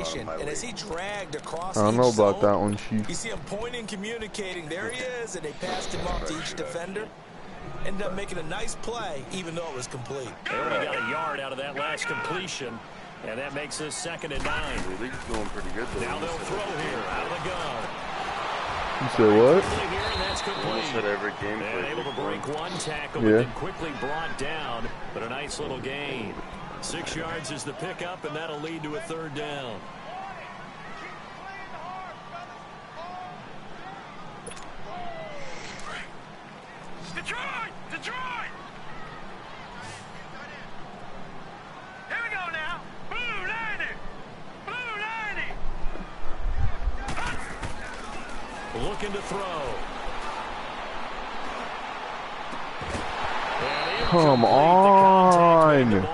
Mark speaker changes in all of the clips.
Speaker 1: possession, and as he dragged across
Speaker 2: I don't know about that one, Chief.
Speaker 1: You see him pointing, communicating. There he is, and they passed him off to each defender. Ended up making a nice play, even though it was complete.
Speaker 3: They only got a yard out of that last completion, and that makes this 2nd and 9.
Speaker 4: The league's doing pretty good, though.
Speaker 3: Now they'll throw here out of the gun.
Speaker 2: You said what?
Speaker 4: Almost at every game.
Speaker 3: And able to break one tackle, but then quickly brought down, but a nice little gain. 6 yards is the pickup, and that'll lead to a 3rd down.
Speaker 5: Detroit! Detroit! Here we go now. Blue 90! Blue 90!
Speaker 3: Looking to throw.
Speaker 2: Come on.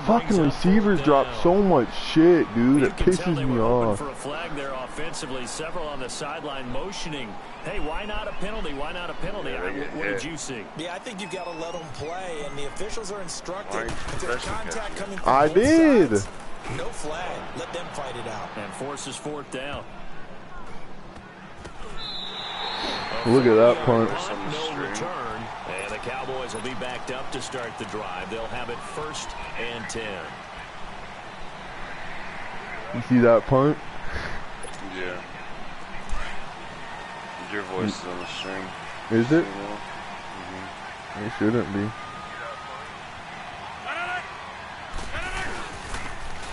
Speaker 2: Fucking receivers drop so much shit, dude. It pisses me off.
Speaker 3: For a flag there offensively, several on the sideline motioning. Hey, why not a penalty? Why not a penalty? What did you see?
Speaker 1: Yeah, I think you've got to let them play, and the officials are instructed. If there's contact coming from
Speaker 2: I
Speaker 1: both
Speaker 2: did.
Speaker 1: sides, no flag. Let them fight it out.
Speaker 3: And forces 4th down.
Speaker 2: Look at that punt.
Speaker 3: No return, and the Cowboys will be backed up to start the drive. They'll have it 1st and 10.
Speaker 2: You see that punt?
Speaker 4: Yeah. Your voice is on the stream.
Speaker 2: Is it? It shouldn't be.
Speaker 3: Now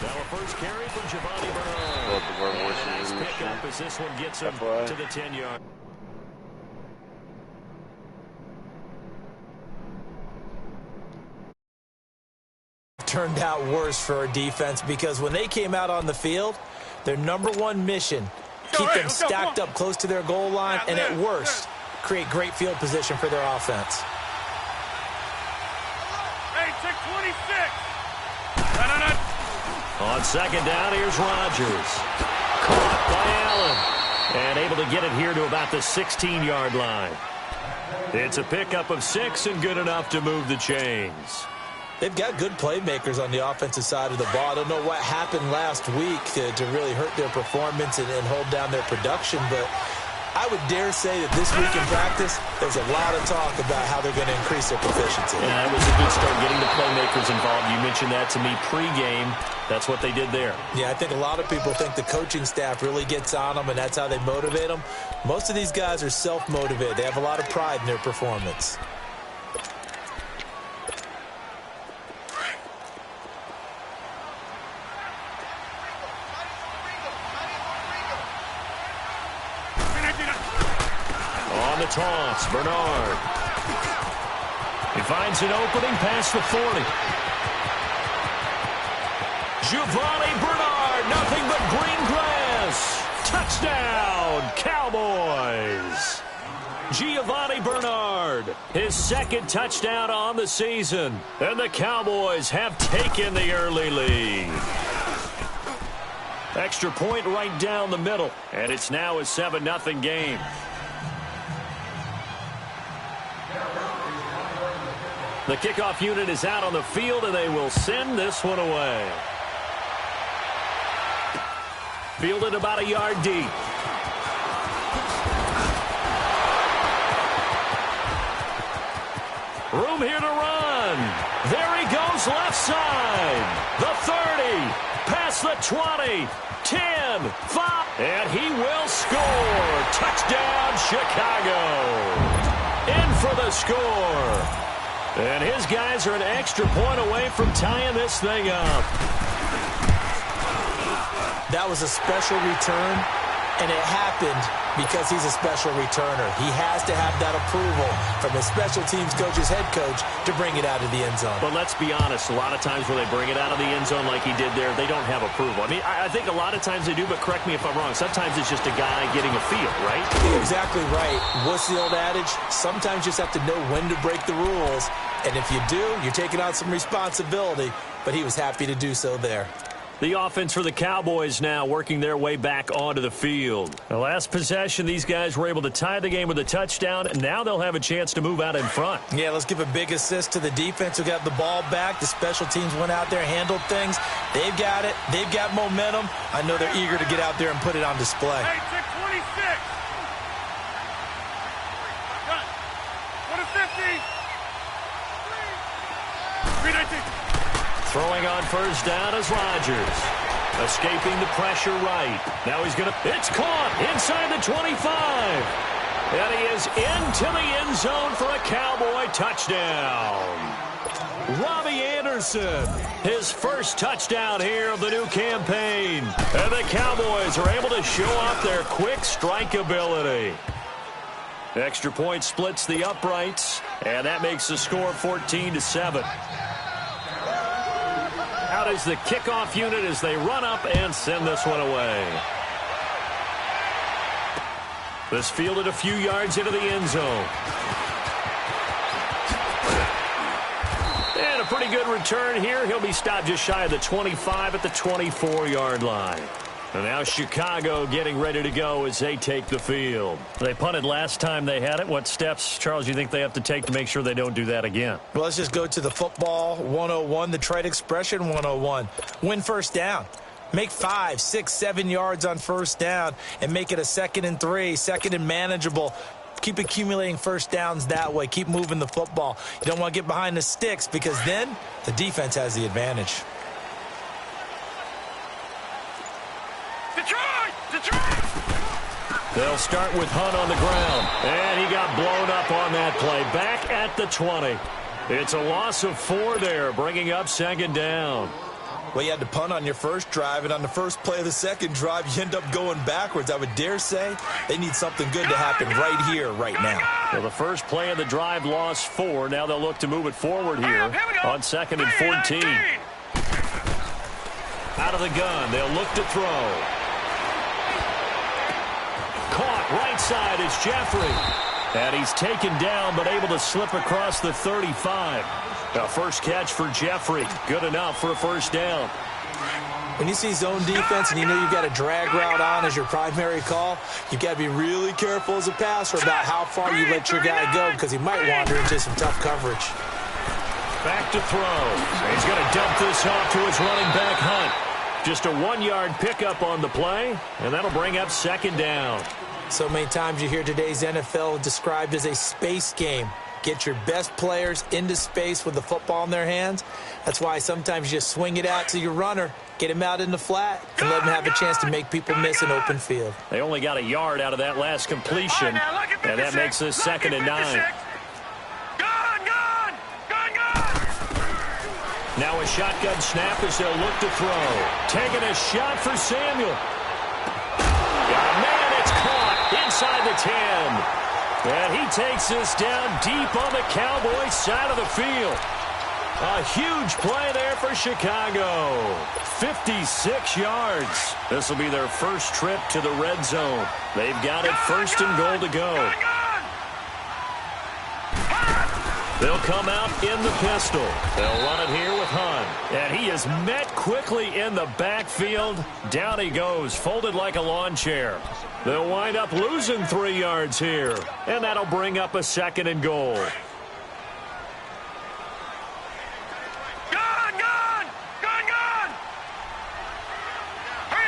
Speaker 3: a first carry from Giovanni Bernard.
Speaker 4: Both of our voices in the
Speaker 3: Pick up as this one gets him to the 10-yard.
Speaker 1: Turned out worse for our defense because when they came out on the field, their #1 mission, keep them stacked up close to their goal line, and at worst, create great field position for their offense.
Speaker 5: Hey, check 26.
Speaker 3: On 2nd down, here's Rodgers. Caught by Allen. And able to get it here to about the 16-yard line. It's a pickup of 6 and good enough to move the chains.
Speaker 1: They've got good playmakers on the offensive side of the ball. I don't know what happened last week to really hurt their performance and hold down their production, but I would dare say that this week in practice, there's a lot of talk about how they're going to increase their proficiency.
Speaker 3: Yeah, that was a good start getting the playmakers involved. You mentioned that to me pregame. That's what they did there.
Speaker 1: Yeah, I think a lot of people think the coaching staff really gets on them, and that's how they motivate them. Most of these guys are self-motivated. They have a lot of pride in their performance.
Speaker 3: On the toss, Bernard. He finds an opening past the 40. Giovanni Bernard, nothing but green grass. Touchdown, Cowboys. Giovanni Bernard, his 2nd touchdown on the season. And the Cowboys have taken the early lead. Extra point right down the middle. And it's now a 7-0 game. The kickoff unit is out on the field, and they will send this one away. Fielded about a yard deep. Room here to run. There he goes left side. The 30, past the 20, 10, 5, and he will score. Touchdown, Chicago. In for the score. And his guys are an extra point away from tying this thing up.
Speaker 1: That was a special return, and it happened because he's a special returner. He has to have that approval from his special teams coach's head coach to bring it out of the end zone.
Speaker 3: But let's be honest, a lot of times when they bring it out of the end zone like he did there, they don't have approval. I mean, I think a lot of times they do, but correct me if I'm wrong. Sometimes it's just a guy getting a feel, right?
Speaker 1: You're exactly right. What's the old adage? Sometimes you just have to know when to break the rules. And if you do, you're taking on some responsibility. But he was happy to do so there.
Speaker 3: The offense for the Cowboys now working their way back onto the field. The last possession, these guys were able to tie the game with a touchdown, and now they'll have a chance to move out in front.
Speaker 1: Yeah, let's give a big assist to the defense who got the ball back. The special teams went out there, handled things. They've got it. They've got momentum. I know they're eager to get out there and put it on display.
Speaker 5: Hey, 626. Got 150. 319.
Speaker 3: Throwing on first down is Rodgers. Escaping the pressure right. Now he's going to... It's caught inside the 25. And he is into the end zone for a Cowboy touchdown. Robbie Anderson, his first touchdown here of the new campaign. And the Cowboys are able to show off their quick strike ability. Extra point splits the uprights, and that makes the score 14-7. Out is the kickoff unit as they run up and send this one away. This fielded a few yards into the end zone. And a pretty good return here. He'll be stopped just shy of the 25 at the 24-yard line. And now Chicago getting ready to go as they take the field. They punted last time they had it. What steps, Charles, you think they have to take to make sure they don't do that again?
Speaker 1: Well, let's just go to the football 101, the trade expression 101. Win first down. Make 5, 6, 7 yards on first down and make it a 2nd and 3, 2nd and manageable. Keep accumulating first downs that way. Keep moving the football. You don't want to get behind the sticks because then the defense has the advantage.
Speaker 3: They'll start with Hunt on the ground. And he got blown up on that play. Back at the 20. It's a loss of 4 there, bringing up 2nd down.
Speaker 1: Well, you had to punt on your first drive, and on the first play of the second drive, you end up going backwards. I would dare say they need something good to happen right here, right now.
Speaker 3: Well, the first play of the drive lost 4. Now they'll look to move it forward here on 2nd and 14. Out of the gun, they'll look to throw. Caught right side is Jeffrey. And he's taken down but able to slip across the 35. The first catch for Jeffrey. Good enough for a first down.
Speaker 1: When you see zone defense and you know you've got a drag route on as your primary call, you've got to be really careful as a passer about how far you let your guy go because he might wander into some tough coverage.
Speaker 3: Back to throw. He's going to dump this off to his running back, Hunt. Just a 1-yard pickup on the play, and that'll bring up 2nd down.
Speaker 1: So many times you hear today's NFL described as a space game. Get your best players into space with the football in their hands. That's why sometimes you just swing it out to your runner, get him out in the flat, and let him have a chance to make people miss an open field.
Speaker 3: They only got a yard out of that last completion, and that makes this 2nd and 9. Now a shotgun snap as they'll look to throw. Taking a shot for Samuel. Got a man, it's caught inside the 10. And he takes this down deep on the Cowboys side of the field. A huge play there for Chicago. 56 yards. This will be their first trip to the red zone. They've got it 1st and goal to go. They'll come out in the pistol. They'll run it here with Hunt. And he is met quickly in the backfield. Down he goes, folded like a lawn chair. They'll wind up losing 3 yards here. And that'll bring up a 2nd and goal.
Speaker 5: Hurry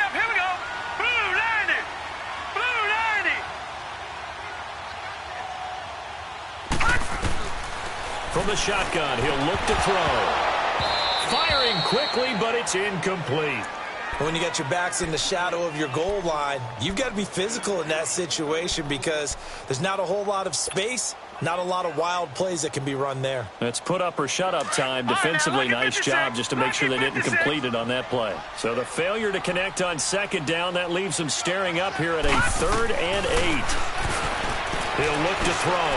Speaker 5: up, here we go. Blue 90. Blue 90.
Speaker 3: From the shotgun, he'll look to throw. Firing quickly, but it's incomplete.
Speaker 1: When you got your backs in the shadow of your goal line, you've got to be physical in that situation because there's not a whole lot of space, not a lot of wild plays that can be run there.
Speaker 3: It's put up or shut up time. Defensively, nice job just to make sure they didn't complete it on that play. So the failure to connect on 2nd down, that leaves them staring up here at a 3rd and 8. He'll look to throw.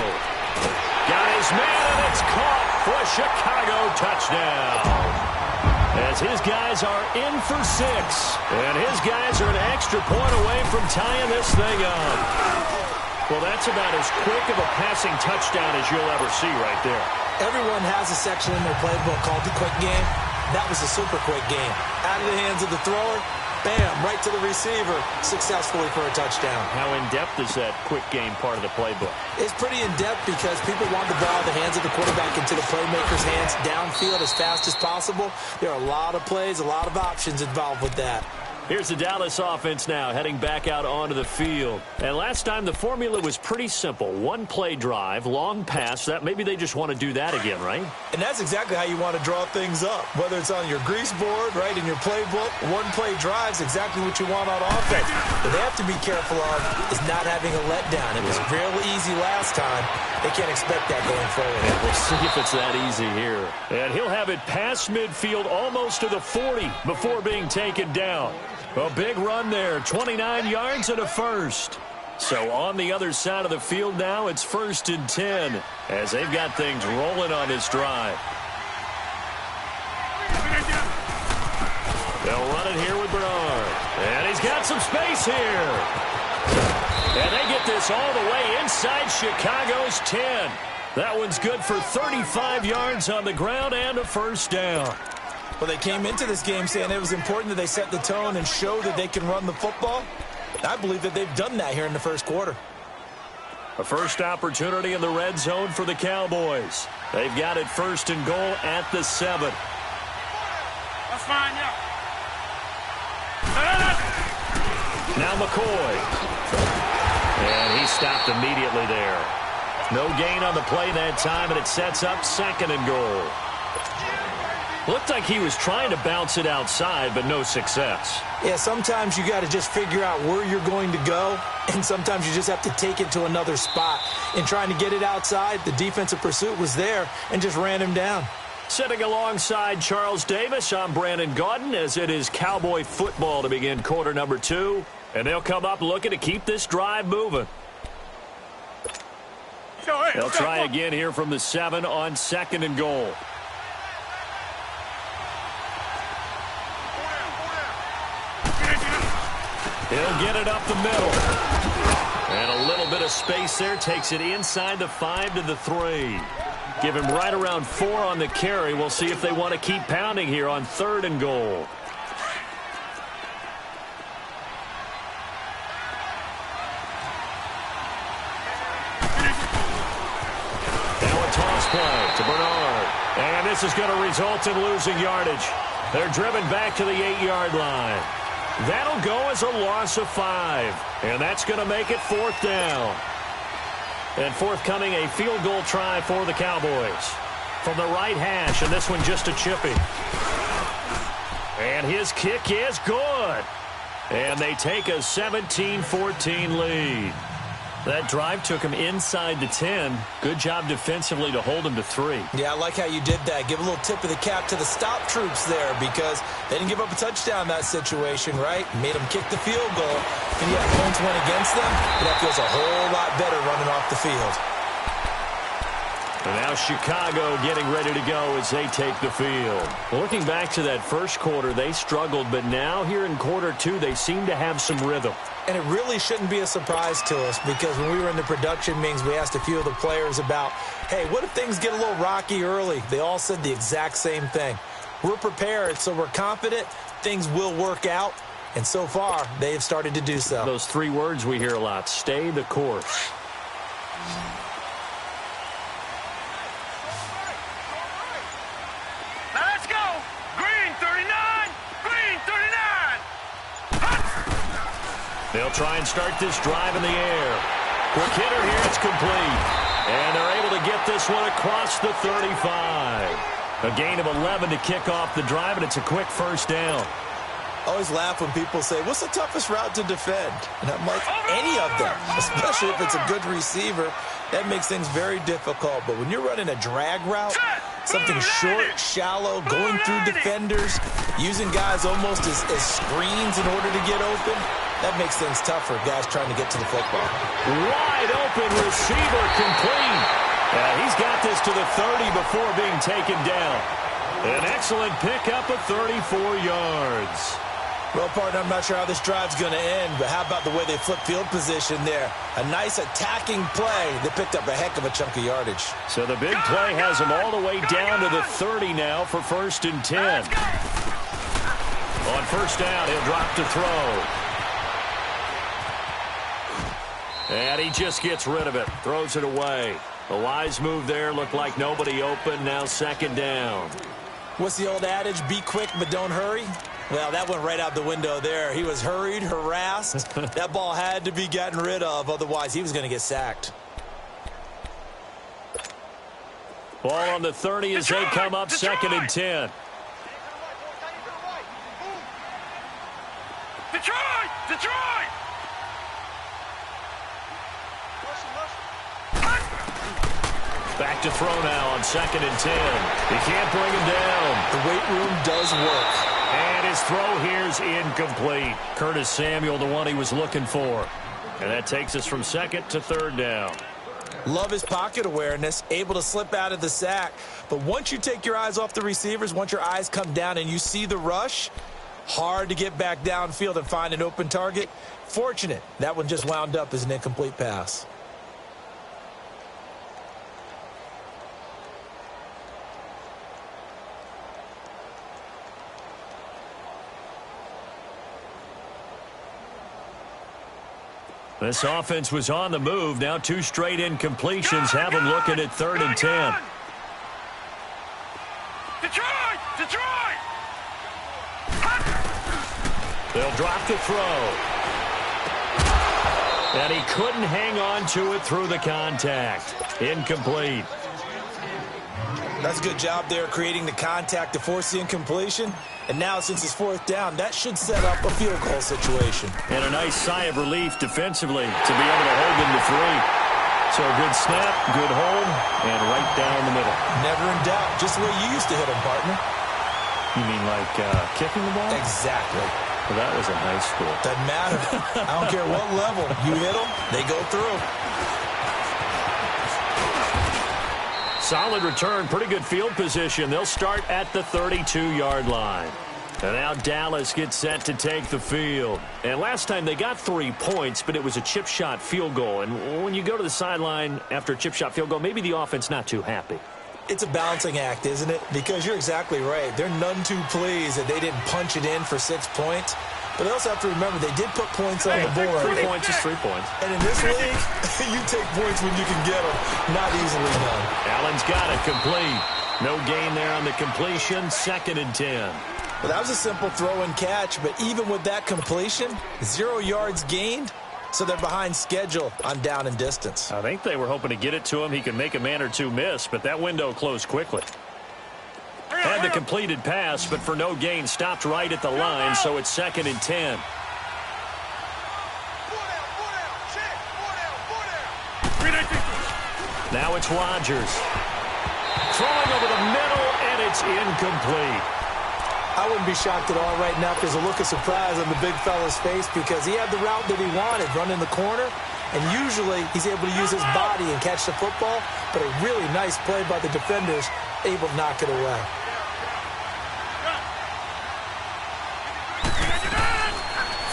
Speaker 3: Got his man, and it's caught for a Chicago touchdown. As his guys are in for 6. And his guys are an extra point away from tying this thing up. Well, that's about as quick of a passing touchdown as you'll ever see right there.
Speaker 1: Everyone has a section in their playbook called the quick game. That was a super quick game. Out of the hands of the thrower, bam, right to the receiver, successfully for a touchdown.
Speaker 3: How in-depth is that quick game part of the playbook?
Speaker 1: It's pretty in-depth because people want the ball in the hands of the quarterback into the playmaker's hands downfield as fast as possible. There are a lot of plays, a lot of options involved with that.
Speaker 3: Here's the Dallas offense now heading back out onto the field. And last time the formula was pretty simple. One play drive, long pass. That maybe they just want to do that again, right?
Speaker 1: And that's exactly how you want to draw things up. Whether it's on your grease board, right, in your playbook, one play drive is exactly what you want on offense. What they have to be careful of is not having a letdown. It was real easy last time. They can't expect that going forward.
Speaker 3: Yeah, we'll see if it's that easy here. And he'll have it past midfield almost to the 40 before being taken down. A big run there, 29 yards and a first. So on the other side of the field now, it's 1st and 10 as they've got things rolling on this drive. They'll run it here with Bernard. And he's got some space here. And they get this all the way inside Chicago's 10. That one's good for 35 yards on the ground and a first down.
Speaker 1: Well, they came into this game saying it was important that they set the tone and show that they can run the football. I believe that they've done that here in the first quarter.
Speaker 3: A first opportunity in the red zone for the Cowboys. They've got it 1st and goal at the 7.
Speaker 5: That's fine, yeah.
Speaker 3: Now McCoy. And he stopped immediately there. No gain on the play that time, and it sets up 2nd and goal. Looked like he was trying to bounce it outside, but no success.
Speaker 1: Yeah, sometimes you got to just figure out where you're going to go, and sometimes you just have to take it to another spot. In trying to get it outside, the defensive pursuit was there and just ran him down.
Speaker 3: Sitting alongside Charles Davis, I'm Brandon Gaudin, as it is Cowboy football to begin quarter number 2. And they'll come up looking to keep this drive moving. They'll try again here from the 7 on 2nd and goal. He'll get it up the middle. And a little bit of space there. Takes it inside the 5 to the 3. Give him right around 4 on the carry. We'll see if they want to keep pounding here on 3rd and goal. Now a toss play to Bernard. And this is going to result in losing yardage. They're driven back to the 8-yard line. That'll go as a loss of 5. And that's going to make it 4th down. And forthcoming, a field goal try for the Cowboys. From the right hash, and this one just a chippy. And his kick is good. And they take a 17-14 lead. That drive took him inside the 10. Good job defensively to hold him to 3.
Speaker 1: Yeah, I like how you did that. Give a little tip of the cap to the stop troops there because they didn't give up a touchdown in that situation, right? Made them kick the field goal. And yet points went against them. But that feels a whole lot better running off the field.
Speaker 3: And now Chicago getting ready to go as they take the field. Looking back to that first quarter, they struggled. But now here in quarter 2, they seem to have some rhythm.
Speaker 1: And it really shouldn't be a surprise to us because when we were in the production meetings, we asked a few of the players about, hey, what if things get a little rocky early? They all said the exact same thing. We're prepared, so we're confident things will work out. And so far, they have started to do so.
Speaker 3: Those 3 words we hear a lot, stay the course.
Speaker 5: Now let's go. Green 39. Green 39.
Speaker 3: They'll try and start this drive in the air. Quick hitter here, it's complete. And they're able to get this one across the 35. A gain of 11 to kick off the drive, and it's a quick first down.
Speaker 1: I always laugh when people say, what's the toughest route to defend? And I'm like, any of them, especially if it's a good receiver. That makes things very difficult. But when you're running a drag route, something short, shallow, going through defenders, using guys almost as screens in order to get open, that makes things tougher, guys trying to get to the football.
Speaker 3: Wide open receiver complete. He's got this to the 30 before being taken down. An excellent pickup of 34 yards.
Speaker 1: Well, partner, I'm not sure how this drive's going to end, but how about the way they flip field position there? A nice attacking play that picked up a heck of a chunk of yardage.
Speaker 3: So the big play has them all the way down to the 30 now for 1st and 10. On 1st down, he'll drop to throw. And he just gets rid of it, throws it away. A wise move there, looked like nobody open, now 2nd down.
Speaker 1: What's the old adage, be quick but don't hurry? Well, that went right out the window there. He was hurried, harassed. That ball had to be gotten rid of, otherwise he was going to get sacked.
Speaker 3: Ball on the 30 as they come up 2nd and 10.
Speaker 5: Detroit! Detroit!
Speaker 3: Back to throw now on 2nd and 10. He can't bring him down.
Speaker 1: The weight room does work.
Speaker 3: And his throw here's incomplete. Curtis Samuel, the one he was looking for. And that takes us from 2nd to 3rd down.
Speaker 1: Love his pocket awareness, able to slip out of the sack. But once you take your eyes off the receivers, once your eyes come down and you see the rush, hard to get back downfield and find an open target. Fortunate, that one just wound up as an incomplete pass.
Speaker 3: This offense was on the move. Now 2 straight incompletions have them looking at 3rd and 10.
Speaker 5: Detroit! Detroit!
Speaker 3: They'll drop to throw. And he couldn't hang on to it through the contact. Incomplete.
Speaker 1: That's a good job there creating the contact to force the incompletion. And now, since it's 4th down, that should set up a field goal situation.
Speaker 3: And a nice sigh of relief defensively to be able to hold them to 3. So a good snap, good hold, and right down the middle.
Speaker 1: Never in doubt. Just the way you used to hit them, partner.
Speaker 3: You mean like kicking the ball?
Speaker 1: Exactly.
Speaker 3: Well, that was a high school.
Speaker 1: Doesn't matter. I don't care what level. You hit them, they go through.
Speaker 3: Solid return, pretty good field position. They'll start at the 32-yard line. And now Dallas gets set to take the field. And last time they got 3 points, but it was a chip shot field goal. And when you go to the sideline after a chip shot field goal, maybe the offense not too happy.
Speaker 1: It's a balancing act, isn't it? Because you're exactly right. They're none too pleased that they didn't punch it in for 6 points. But they also have to remember they did put points on the board.
Speaker 3: 3 points is 3 points.
Speaker 1: And in this league, you take points when you can get them. Not easily done.
Speaker 3: Allen's got it complete. No gain there on the completion. 2nd and 10.
Speaker 1: Well, that was a simple throw and catch. But even with that completion, 0 yards gained. So they're behind schedule on down and distance.
Speaker 3: I think they were hoping to get it to him. He could make a man or two miss, but that window closed quickly. Had the completed pass, but for no gain, stopped right at the line, so it's 2nd and 10. Now it's Rodgers. Throwing over the middle, and it's incomplete.
Speaker 1: I wouldn't be shocked at all right now if there's a look of surprise on the big fella's face because he had the route that he wanted, running the corner, and usually he's able to use his body and catch the football, but a really nice play by the defenders, able to knock it away.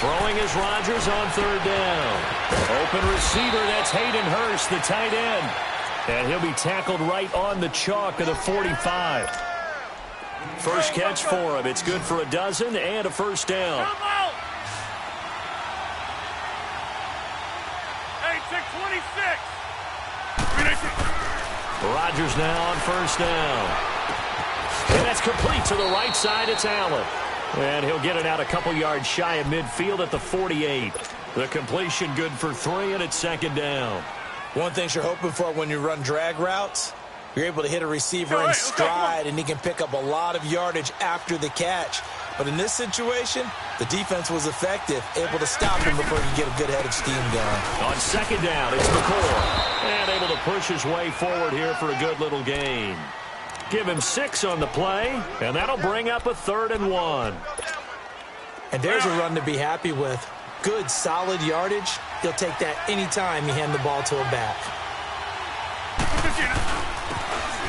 Speaker 3: Throwing is Rodgers on 3rd down. Open receiver, that's Hayden Hurst, the tight end. And he'll be tackled right on the chalk of the 45. First catch for him. It's good for a dozen and a 1st down.
Speaker 5: Hey, 626.
Speaker 3: Rodgers now on 1st down. And that's complete to the right side. It's Allen. And he'll get it out a couple yards shy of midfield at the 48. The completion good for 3, and it's 2nd down.
Speaker 1: One thing you're hoping for when you run drag routes, you're able to hit a receiver in stride, and he can pick up a lot of yardage after the catch. But in this situation, the defense was effective, able to stop him before he could get a good head of steam going.
Speaker 3: On 2nd down, it's McCoy. And able to push his way forward here for a good little gain. Give him 6 on the play, and that'll bring up a 3rd and 1.
Speaker 1: And there's a run to be happy with. Good, solid yardage. He'll take that anytime you hand the ball to a back.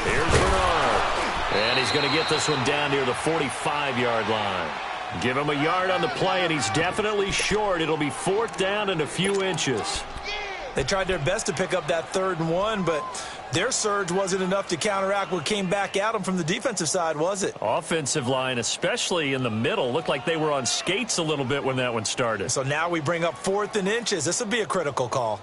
Speaker 3: Here's Bernard. And he's going to get this one down near the 45-yard line. Give him a yard on the play, and he's definitely short. It'll be 4th down and a few inches.
Speaker 1: They tried their best to pick up that 3rd and 1, but their surge wasn't enough to counteract what came back at them from the defensive side, was it?
Speaker 3: Offensive line, especially in the middle, looked like they were on skates a little bit when that one started.
Speaker 1: So now we bring up 4th and inches. This will be a critical call.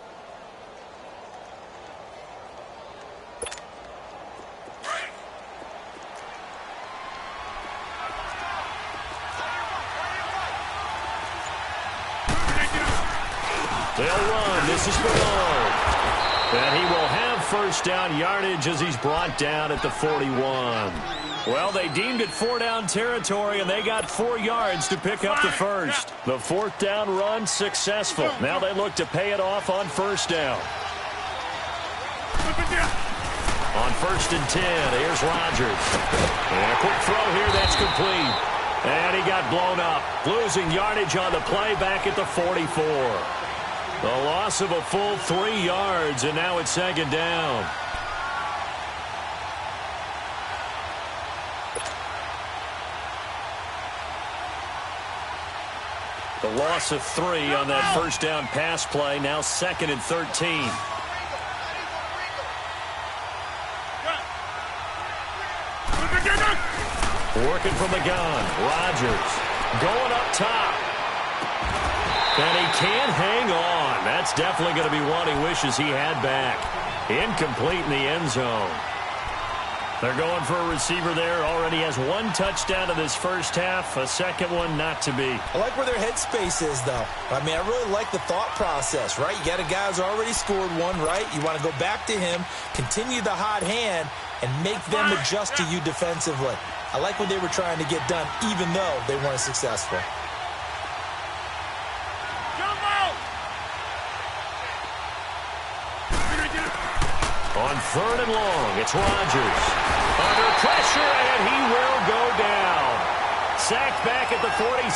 Speaker 3: They'll run. This is Bernard. And he will have 1st down yardage as he's brought down at the 41. Well, they deemed it 4-down territory, and they got 4 yards to pick up the first. The 4th down run successful. Now they look to pay it off on 1st down. On 1st and 10, here's Rodgers. And a quick throw here that's complete. And he got blown up, losing yardage on the play back at the 44. The loss of a full 3 yards, and now it's 2nd down. The loss of 3 on that 1st down pass play, now 2nd and 13. Working from the gun, Rodgers going up top. And he can't hang on. That's definitely going to be one he wishes he had back. Incomplete in the end zone. They're going for a receiver there. Already has 1 touchdown in this first half. A second one not to be.
Speaker 1: I like where their headspace is, though. I mean, I really like the thought process, right? You got a guy who's already scored 1, right? You want to go back to him, continue the hot hand, and make them adjust to you defensively. I like what they were trying to get done, even though they weren't successful.
Speaker 3: On 3rd and long, it's Rodgers. Under pressure, and he will go down. Sacked back at the 46.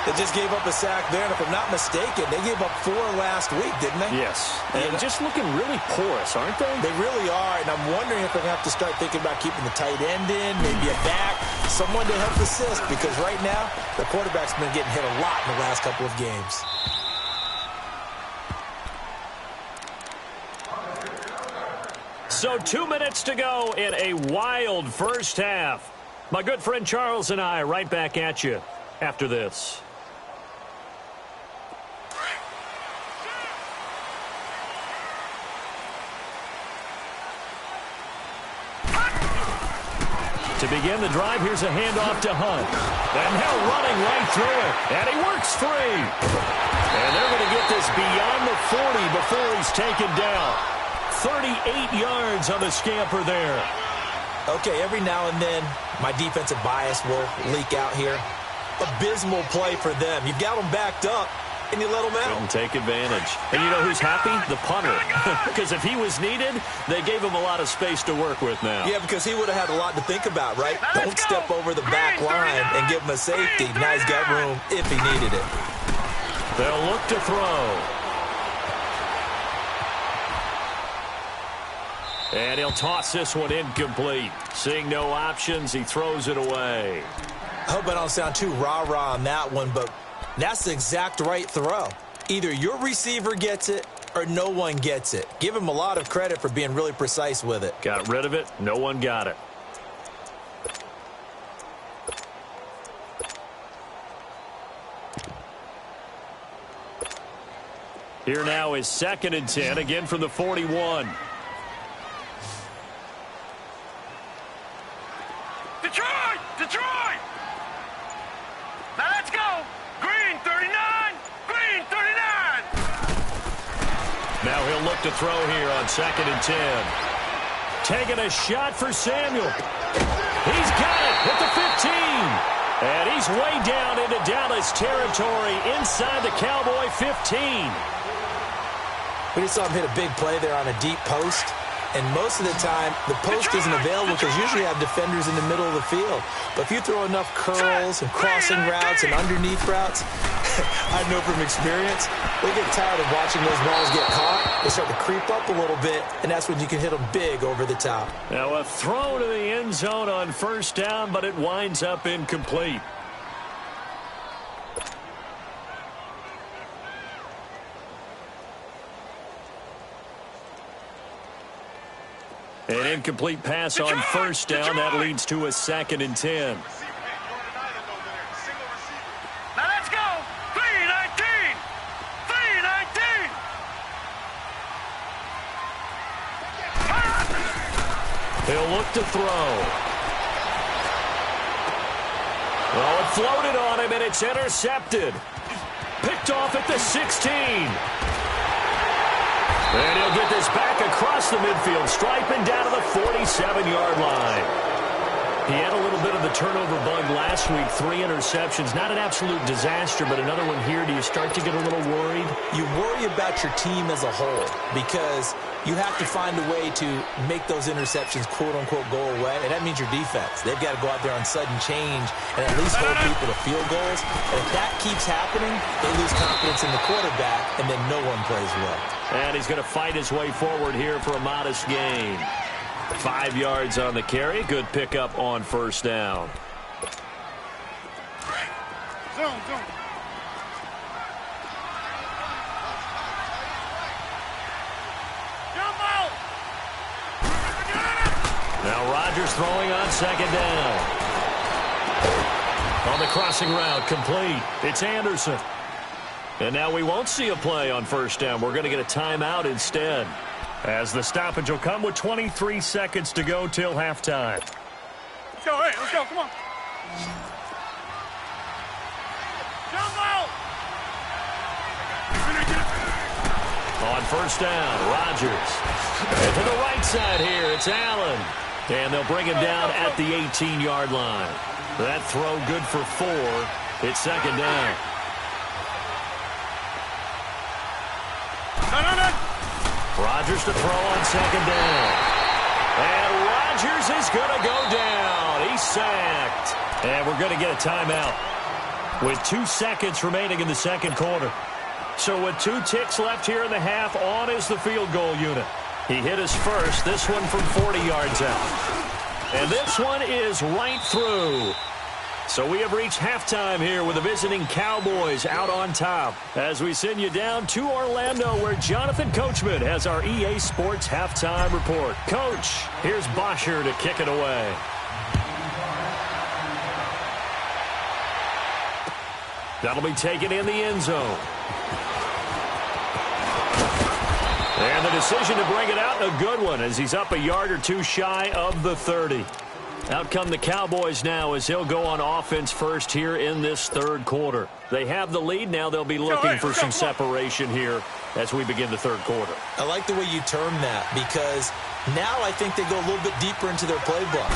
Speaker 1: They just gave up a sack there, and if I'm not mistaken, they gave up 4 last week, didn't they?
Speaker 3: Yes. And just looking really porous, aren't they?
Speaker 1: They really are, and I'm wondering if they're going to have to start thinking about keeping the tight end in, maybe a back, someone to help assist, because right now, the quarterback's been getting hit a lot in the last couple of games.
Speaker 3: So 2 minutes to go in a wild first half. My good friend Charles and I right back at you after this. To begin the drive, here's a handoff to Hunt. And now running right through it. And he works free. And they're going to get this beyond the 40 before he's taken down. 38 yards on the scamper there.
Speaker 1: Okay, every now and then, my defensive bias will leak out here. Abysmal play for them. You've got them backed up, and you let them out.
Speaker 3: Couldn't take advantage. And you know who's happy? The punter. Because if he was needed, they gave him a lot of space to work with now.
Speaker 1: Yeah, because he would have had a lot to think about, right? Don't step over the back line and give him a safety. Now he's got room if he needed it.
Speaker 3: They'll look to throw. And he'll toss this one incomplete. Seeing no options, he throws it away.
Speaker 1: I hope I don't sound too rah-rah on that one, but that's the exact right throw. Either your receiver gets it or no one gets it. Give him a lot of credit for being really precise with it.
Speaker 3: Got rid of it. No one got it. Here now is 2nd and 10, again from the 41.
Speaker 5: Detroit! Detroit! Now let's go! Green 39! Green 39!
Speaker 3: Now he'll look to throw here on 2nd and 10. Taking a shot for Samuel. He's got it at the 15. And he's way down into Dallas territory inside the Cowboy 15.
Speaker 1: We just saw him hit a big play there on a deep post. And most of the time, the post isn't available because usually you have defenders in the middle of the field. But if you throw enough curls and crossing routes and underneath routes, I know from experience, they get tired of watching those balls get caught. They start to creep up a little bit, and that's when you can hit them big over the top.
Speaker 3: Now a throw to the end zone on 1st down, but it winds up incomplete. An incomplete pass on first down. That leads to a 2nd and 10.
Speaker 5: Now let's go. 3-19. 3-19.
Speaker 3: He'll look to throw. Well, it floated on him, and it's intercepted. Picked off at the 16. And he'll get this back across the midfield, striping down to the 47-yard line. He had a little bit of the turnover bug last week, 3 interceptions. Not an absolute disaster, but another one here. Do you start to get a little worried?
Speaker 1: You worry about your team as a whole because you have to find a way to make those interceptions, quote-unquote, go away, and that means your defense. They've got to go out there on sudden change and at least hold people to field goals. And if that keeps happening, they lose confidence in the quarterback, and then no one plays well.
Speaker 3: And he's going to fight his way forward here for a modest gain. 5 yards on the carry. Good pickup on first down.
Speaker 5: Zone. Jump out.
Speaker 3: Now Rodgers throwing on 2nd down. On the crossing route, complete. It's Anderson. And now we won't see a play on first down. We're going to get a timeout instead, as the stoppage will come with 23 seconds to go till halftime.
Speaker 5: Let's go, hey, let's go, come on. Jump out.
Speaker 3: On first down, Rodgers. And to the right side here, it's Allen. And they'll bring him down at the 18-yard line. That throw good for 4. It's 2nd down.
Speaker 5: No.
Speaker 3: Rodgers to throw on 2nd down. And Rodgers is going to go down. He's sacked. And we're going to get a timeout with 2 seconds remaining in the second quarter. So with 2 ticks left here in the half, on is the field goal unit. He hit his first, this one from 40 yards out. And this one is right through. So we have reached halftime here with the visiting Cowboys out on top, as we send you down to Orlando, where Jonathan Coachman has our EA Sports halftime report. Coach, here's Bosher to kick it away. That'll be taken in the end zone. And the decision to bring it out, a good one, as he's up a yard or 2 shy of the 30. Out come the Cowboys now as he'll go on offense first here in this third quarter. They have the lead. Now they'll be looking for some separation here as we begin the third quarter.
Speaker 1: I like the way you term that, because now I think they go a little bit deeper into their playbook.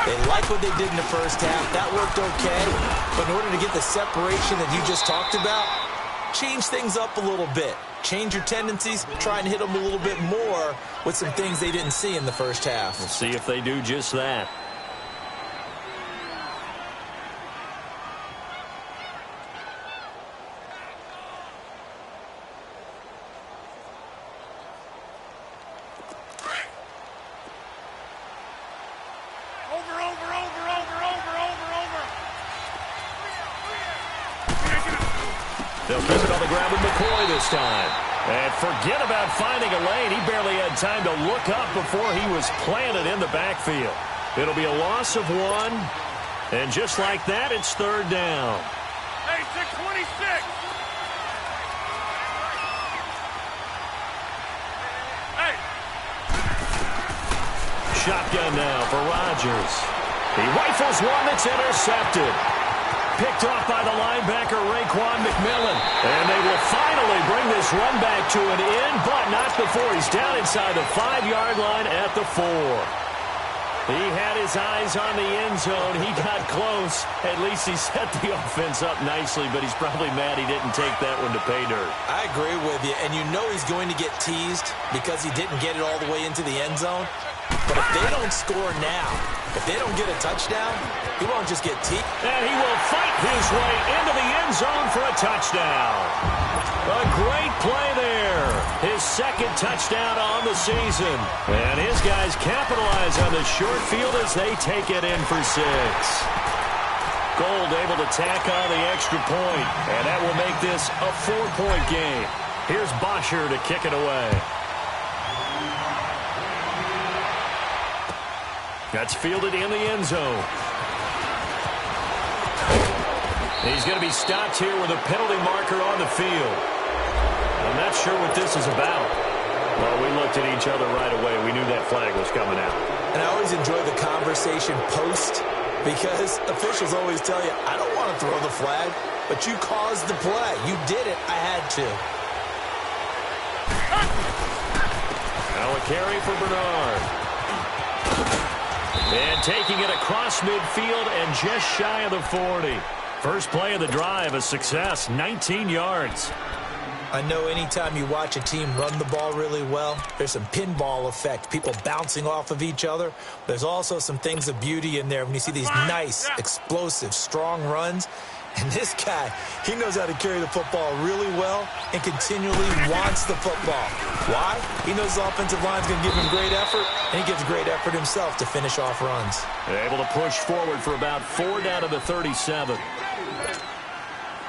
Speaker 1: They like what they did in the first half. That worked okay. But in order to get the separation that you just talked about, change things up a little bit. Change your tendencies, try and hit them a little bit more with some things they didn't see in the first half.
Speaker 3: We'll see if they do just that. They'll keep it on the ground with McCoy this time. And forget about finding a lane. He barely had time to look up before he was planted in the backfield. It'll be a loss of 1. And just like that, it's 3rd down.
Speaker 5: Hey, 626. Hey.
Speaker 3: Shotgun now for Rodgers. He rifles one that's intercepted. Picked off by the linebacker, Raekwon McMillan. And they will finally bring this run back to an end, but not before he's down inside the 5-yard line at the 4. He had his eyes on the end zone. He got close. At least he set the offense up nicely, but he's probably mad he didn't take that one to pay dirt.
Speaker 1: I agree with you, and you know he's going to get teased because he didn't get it all the way into the end zone. But if they don't score now, if they don't get a touchdown, he won't just get teased.
Speaker 3: And he will fight his way into the end zone for a touchdown. A great play there. His 2nd touchdown on the season. And his guys capitalize on the short field as they take it in for 6. Gold able to tack on the extra point. And that will make this a 4-point game. Here's Bosher to kick it away. That's fielded in the end zone. He's going to be stopped here with a penalty marker on the field. I'm not sure what this is about. Well, we looked at each other right away. We knew that flag was coming out.
Speaker 1: And I always enjoy the conversation post because officials always tell you, I don't want to throw the flag, but you caused the play. You did it. I had to.
Speaker 3: Now a carry for Bernard. And taking it across midfield and just shy of the 40. First play of the drive, a success, 19 yards.
Speaker 1: I know anytime you watch a team run the ball really well, there's some pinball effect, people bouncing off of each other. There's also some things of beauty in there when you see these nice, explosive, strong runs. And this guy, he knows how to carry the football really well and continually wants the football. Why? He knows the offensive line's going to give him great effort, and he gives great effort himself to finish off runs.
Speaker 3: They're able to push forward for about 4 down to the 37.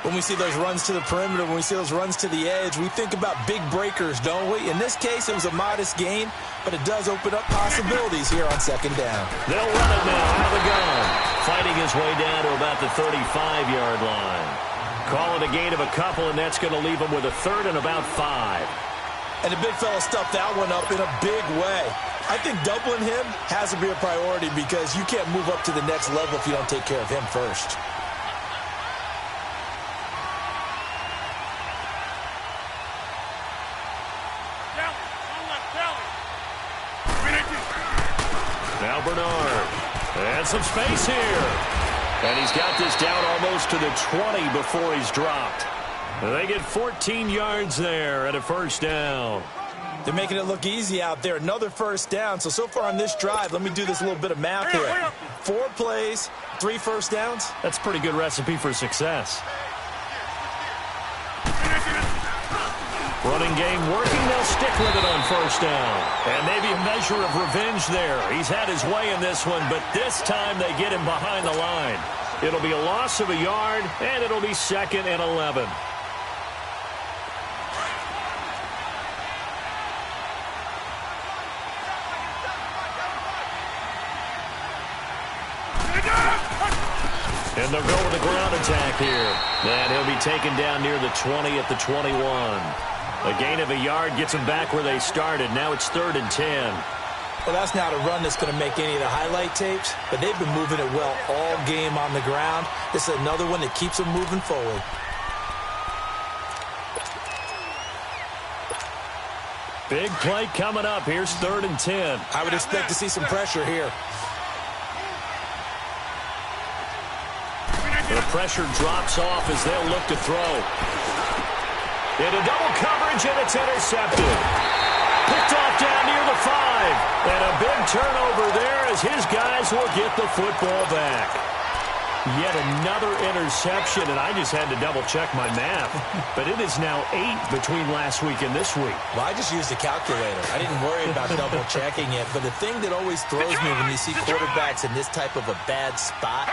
Speaker 1: When we see those runs to the perimeter, when we see those runs to the edge, we think about big breakers, don't we? In this case, it was a modest gain, but it does open up possibilities here on second down.
Speaker 3: They'll run it now out of the gun. Fighting his way down to about the 35-yard line. Call it a gain of a couple, and that's going to leave him with a third and about 5.
Speaker 1: And the big fella stuffed that one up in a big way. I think doubling him has to be a priority because you can't move up to the next level if you don't take care of him first.
Speaker 3: Now Bernard. And some space here. And he's got this down almost to the 20 before he's dropped. They get 14 yards there at a first down.
Speaker 1: They're making it look easy out there. Another first down. So far on this drive, let me do this little bit of math here. 4 plays, 3 first downs.
Speaker 3: That's a pretty good recipe for success. Running game working. They'll stick with it on first down. And maybe a measure of revenge there. He's had his way in this one, but this time they get him behind the line. It'll be a loss of a yard, and it'll be 2nd and 11. And they'll go with the ground attack here. And he'll be taken down near the 20 at the 21. A gain of a yard gets them back where they started. Now it's 3rd and 10.
Speaker 1: Well, that's not a run that's going to make any of the highlight tapes, but they've been moving it well all game on the ground. This is another one that keeps them moving forward.
Speaker 3: Big play coming up. Here's 3rd and 10.
Speaker 1: I would expect to see some pressure here.
Speaker 3: The pressure drops off as they'll look to throw. Into double coverage, and it's intercepted. Picked off down near the 5. And a big turnover there as his guys will get the football back. Yet another interception, and I just had to double-check my math. But it is now 8 between last week and this week.
Speaker 1: Well, I just used a calculator. I didn't worry about double-checking it. But the thing that always throws me when you see quarterbacks in this type of a bad spot,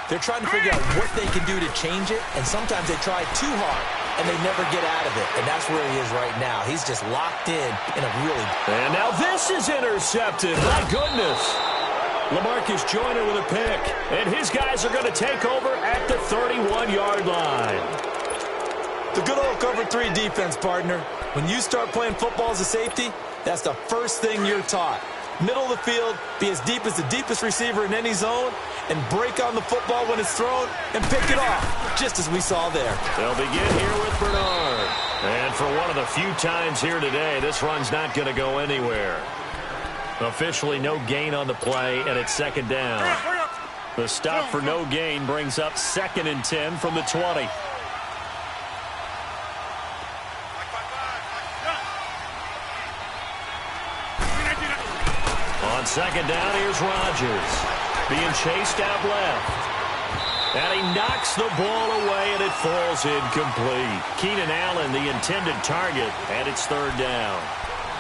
Speaker 1: they're trying to figure out what they can do to change it, and sometimes they try too hard, and they never get out of it. And that's where he is right now. He's just locked in a really...
Speaker 3: And now this is intercepted. My goodness. LaMarcus Joyner with a pick. And his guys are going to take over at the 31-yard line.
Speaker 1: The good old cover 3 defense, partner. When you start playing football as a safety, that's the first thing you're taught. Middle of the field, be as deep as the deepest receiver in any zone, and break on the football when it's thrown and pick it off, just as we saw there.
Speaker 3: They'll begin here with Bernard. And for one of the few times here today, this run's not going to go anywhere. Officially no gain on the play, and it's 2nd down. The stop for no gain brings up 2nd and 10 from the 20. On 2nd down, here's Rodgers. Being chased out left. And he knocks the ball away, and it falls incomplete. Keenan Allen, the intended target, and it's 3rd down.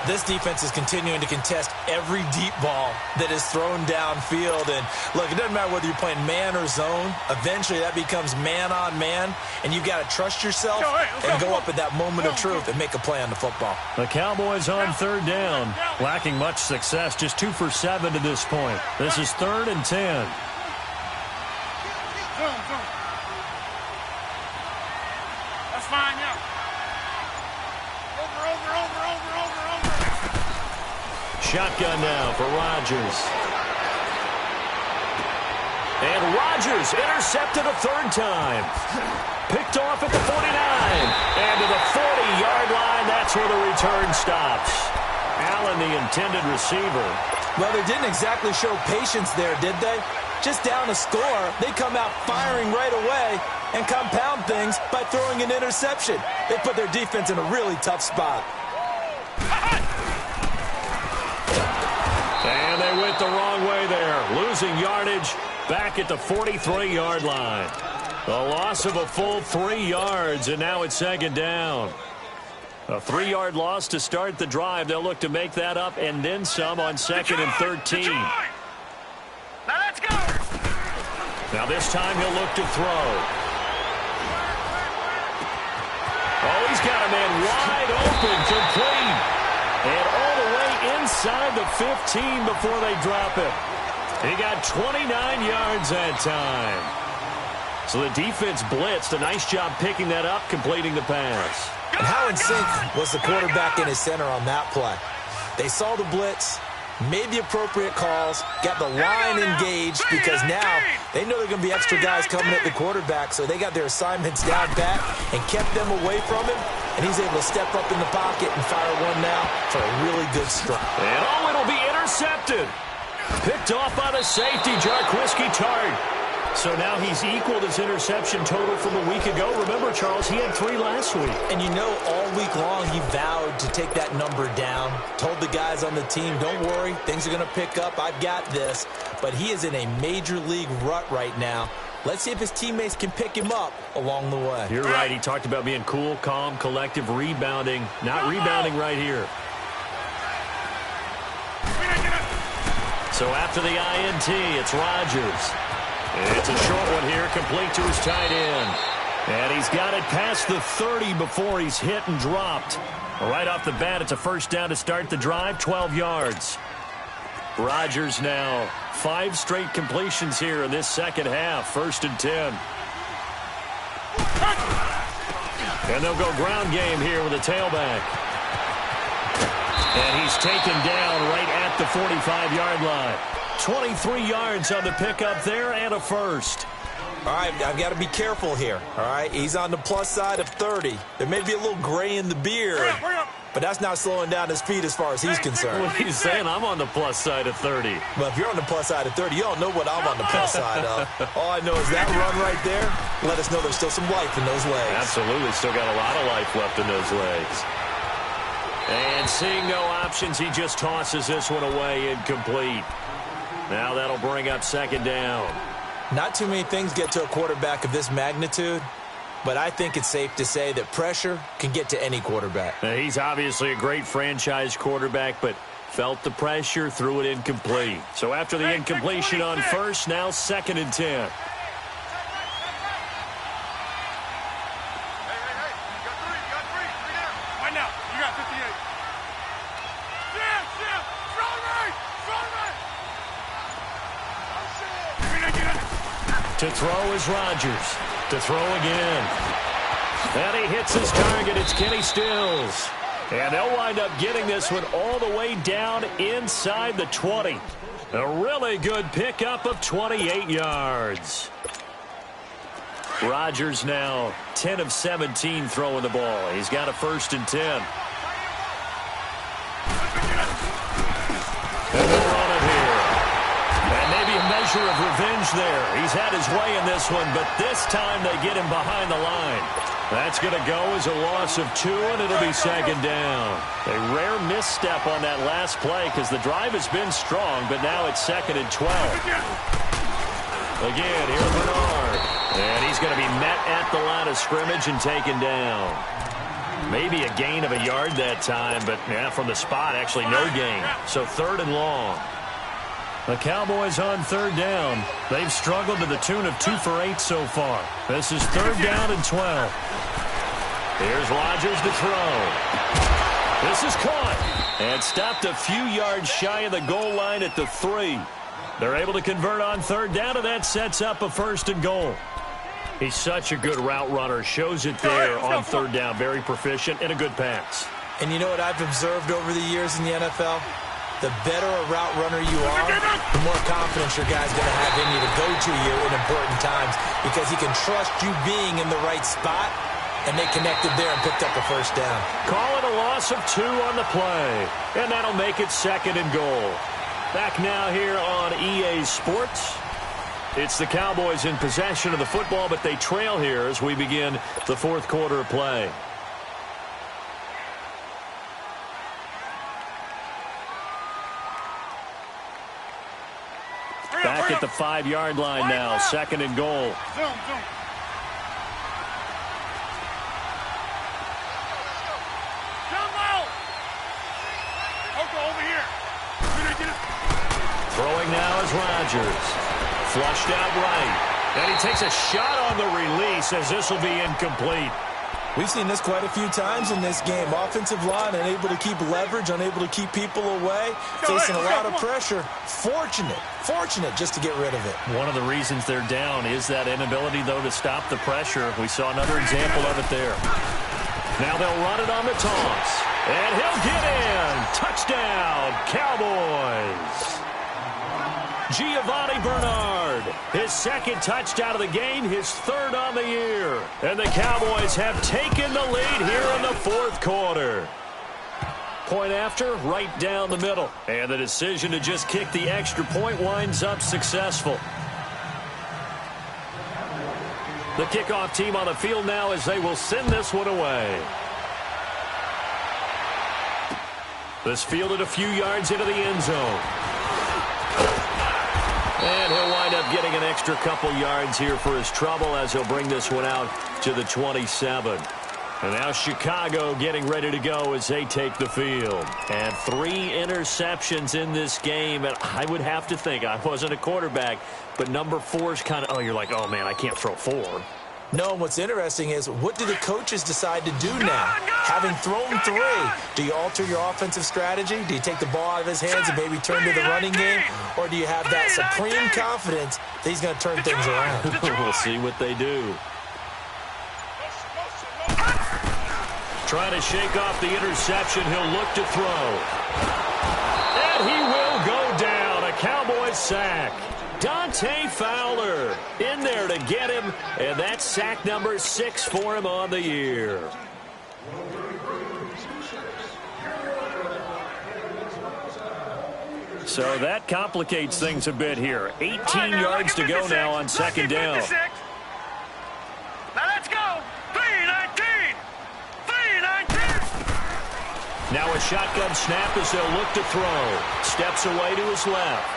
Speaker 1: This defense is continuing to contest every deep ball that is thrown downfield. And look, it doesn't matter whether you're playing man or zone. Eventually, that becomes man on man, and you've got to trust yourself and go up at that moment of truth and make a play on the football.
Speaker 3: The Cowboys on third down, lacking much success, just 2 for 7 to this point. This is 3rd and 10.
Speaker 5: That's fine, yeah. Over.
Speaker 3: Shotgun now for Rodgers. And Rodgers intercepted a 3rd time. Picked off at the 49. And to the 40-yard line, that's where the return stops. Allen, the intended receiver.
Speaker 1: Well, they didn't exactly show patience there, did they? Just down a score, they come out firing right away and compound things by throwing an interception. They put their defense in a really tough spot.
Speaker 3: And they went the wrong way there, losing yardage back at the 43-yard line. A loss of a full 3 yards, and now it's 2nd down. A 3-yard loss to start the drive. They'll look to make that up and then some on 2nd and 13.
Speaker 5: Now let's go.
Speaker 3: Now this time he'll look to throw. Oh, he's got a man wide open, complete. And all the way inside the 15 before they drop it. He got 29 yards that time. So the defense blitzed. A nice job picking that up, completing the pass.
Speaker 1: And how in sync was the quarterback and his center on that play? They saw the blitz, made the appropriate calls, got the line engaged, because now they know there are going to be extra guys coming at the quarterback, so they got their assignments down pat and kept them away from him, and he's able to step up in the pocket and fire one now for a really good strike.
Speaker 3: And oh, it'll be intercepted. Picked off by the safety, Jarquiski Tart. So now he's equaled his interception total from a week ago. Remember, Charles, he had 3 last week.
Speaker 1: And you know, all week long he vowed to take that number down. Told the guys on the team, don't worry, things are going to pick up. I've got this. But he is in a major league rut right now. Let's see if his teammates can pick him up along the way.
Speaker 3: You're right. He talked about being cool, calm, collective, rebounding. Not rebounding right here. So after the INT, it's Rodgers. It's a short one here, complete to his tight end. And he's got it past the 30 before he's hit and dropped. Right off the bat, it's a 1st down to start the drive, 12 yards. Rodgers now 5 straight completions here in this 2nd half, 1st and 10. And they'll go ground game here with a tailback. And he's taken down right at the 45-yard line. 23 yards on the pickup there and a 1st.
Speaker 1: All right, I've got to be careful here, all right? He's on the plus side of 30. There may be a little gray in the beard, but that's not slowing down his speed as far as he's concerned.
Speaker 3: Well, he's saying I'm on the plus side of 30.
Speaker 1: Well, if you're on the plus side of 30, you don't know what I'm on the plus side of. All I know is that run right there let us know there's still some life in those legs.
Speaker 3: Absolutely, still got a lot of life left in those legs. And seeing no options, he just tosses this one away, incomplete. Now that'll bring up 2nd down.
Speaker 1: Not too many things get to a quarterback of this magnitude, but I think it's safe to say that pressure can get to any quarterback.
Speaker 3: Now, he's obviously a great franchise quarterback, but felt the pressure, threw it incomplete. So after the incompletion on 1st, now 2nd and 10. To throw is Rodgers. To throw again. And he hits his target. It's Kenny Stills. And they'll wind up getting this one all the way down inside the 20. A really good pickup of 28 yards. Rodgers now 10 of 17 throwing the ball. He's got a 1st and 10. And they'll run it here. And maybe a measure of revenge there. He's had his way in this one, but this time they get him behind the line. That's going to go as a loss of 2, and it'll be 2nd down. A rare misstep on that last play because the drive has been strong, but now it's 2nd and 12. Again, here's Bernard. And he's going to be met at the line of scrimmage and taken down. Maybe a gain of a yard that time, but yeah, from the spot, actually no gain. So 3rd and long. The Cowboys on 3rd down. They've struggled to the tune of 2 for 8 so far. This is 3rd down and 12. Here's Rodgers to throw. This is caught and stopped a few yards shy of the goal line at the 3. They're able to convert on 3rd down, and that sets up a 1st and goal. He's such a good route runner. Shows it there on 3rd down. Very proficient and a good pass.
Speaker 1: And you know what I've observed over the years in the NFL? The better a route runner you are, the more confidence your guy's going to have in you to go to you in important times because he can trust you being in the right spot, and they connected there and picked up a 1st down.
Speaker 3: Call it a loss of 2 on the play, and that'll make it 2nd and goal. Back now here on EA Sports. It's the Cowboys in possession of the football, but they trail here as we begin the 4th quarter of play. Back at the 5-yard line now, 2nd and goal. Throwing now is Rodgers. Flushed out right. And he takes a shot on the release as this will be incomplete.
Speaker 1: We've seen this quite a few times in this game. Offensive line unable to keep leverage, unable to keep people away, facing a lot of pressure. Fortunate just to get rid of it.
Speaker 3: One of the reasons they're down is that inability, though, to stop the pressure. We saw another example of it there. Now they'll run it on the toss. And he'll get in. Touchdown, Cowboys. Giovanni Bernard, his 2nd touchdown of the game, his 3rd on the year. And the Cowboys have taken the lead here in the 4th quarter. Point after, right down the middle. And the decision to just kick the extra point winds up successful. The kickoff team on the field now as they will send this one away. This fielded a few yards into the end zone. And he'll wind up getting an extra couple yards here for his trouble as he'll bring this one out to the 27. And now Chicago getting ready to go as they take the field. And 3 interceptions in this game. And I would have to think, I wasn't a quarterback, but number 4 is kind of, you're like, oh, man, I can't throw 4.
Speaker 1: No, what's interesting is what do the coaches decide to do now? Having thrown 3, do you alter your offensive strategy? Do you take the ball out of his hands and maybe turn to the running game? Or do you have that supreme confidence that he's going to turn things around?
Speaker 3: We'll see what they do. Trying to shake off the interception. He'll look to throw. And he will go down. A Cowboys sack. Dante Fowler in there to get him, and that's sack number 6 for him on the year. So that complicates things a bit here. 18 yards to go now on 2nd down.
Speaker 5: Now let's go. 3-19. 3-19.
Speaker 3: Now a shotgun snap as they'll look to throw. Steps away to his left.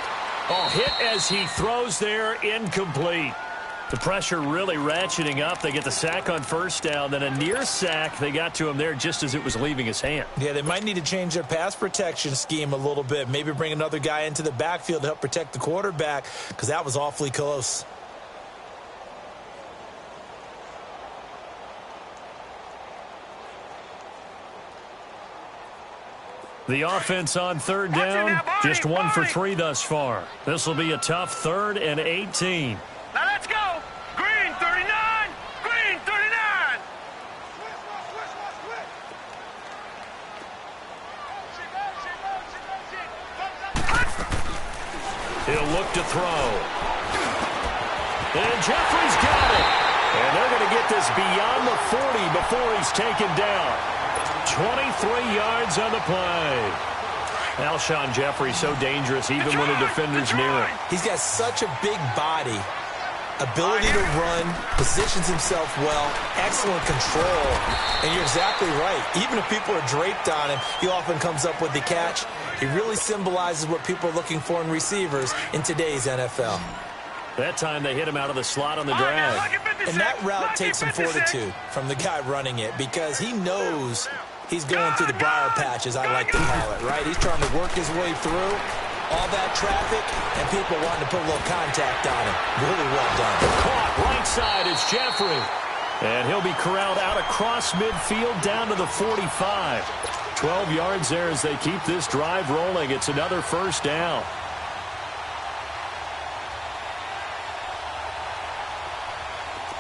Speaker 3: Oh, hit as he throws there, incomplete. The pressure really ratcheting up. They get the sack on 1st down, then a near sack. They got to him there just as it was leaving his hand.
Speaker 1: Yeah, they might need to change their pass protection scheme a little bit. Maybe bring another guy into the backfield to help protect the quarterback because that was awfully close.
Speaker 3: The offense on 3rd down, just 1 for 3 thus far. This will be a tough 3rd and 18.
Speaker 5: Now let's go. Green 39. Green 39.
Speaker 3: He'll look to throw. And Jeffrey's got it. And they're going to get this beyond the 40 before he's taken down. 23 yards on the play. Alshon Jeffrey so dangerous even when a defender's near him.
Speaker 1: He's got such a big body, ability to run, positions himself well, excellent control. And you're exactly right. Even if people are draped on him, he often comes up with the catch. He really symbolizes what people are looking for in receivers in today's NFL.
Speaker 3: That time they hit him out of the slot on the drag.
Speaker 1: And that route takes some fortitude from the guy running it because he knows he's going through the briar patch, as I like to call it, right? He's trying to work his way through all that traffic and people wanting to put a little contact on him. Really well done.
Speaker 3: Caught right side is Jeffrey. And he'll be corralled out across midfield down to the 45. 12 yards there as they keep this drive rolling. It's another first down.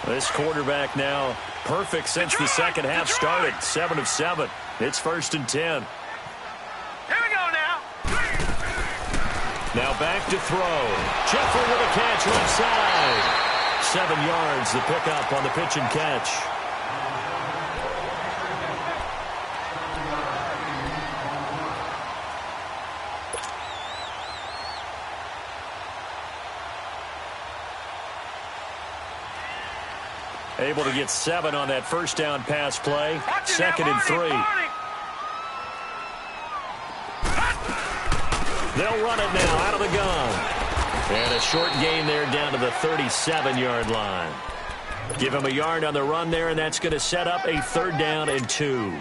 Speaker 3: This quarterback now perfect since the second half started. 7 of 7. It's 1st and 10.
Speaker 5: Here we go now.
Speaker 3: Now back to throw. Jeffrey with a catch left side. 7 yards, the pickup on the pitch and catch. Able to get 7 on that first down pass play. 2nd and 3. They'll run it now out of the gun. And a short gain there down to the 37-yard line. Give him a yard on the run there, and that's going to set up a 3rd down and 2.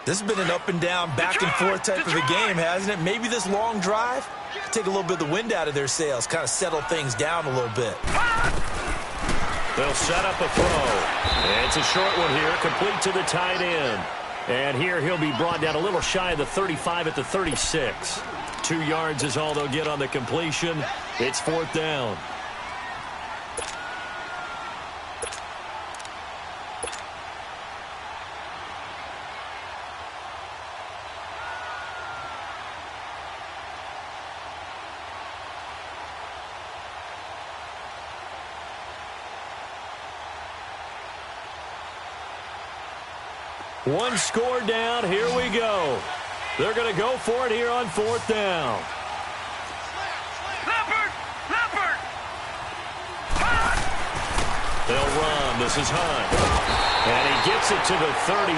Speaker 1: This has been an up and down, back and forth type of a game, hasn't it? Maybe this long drive take a little bit of the wind out of their sails, kind of settle things down a little bit.
Speaker 3: They'll set up a throw. It's a short one here, complete to the tight end. And here he'll be brought down a little shy of the 35 at the 36. 2 yards is all they'll get on the completion. It's 4th down. One score down. Here we go. They're going to go for it here on 4th down.
Speaker 5: Leopard!
Speaker 3: They'll run. This is Hunt. And he gets it to the 32.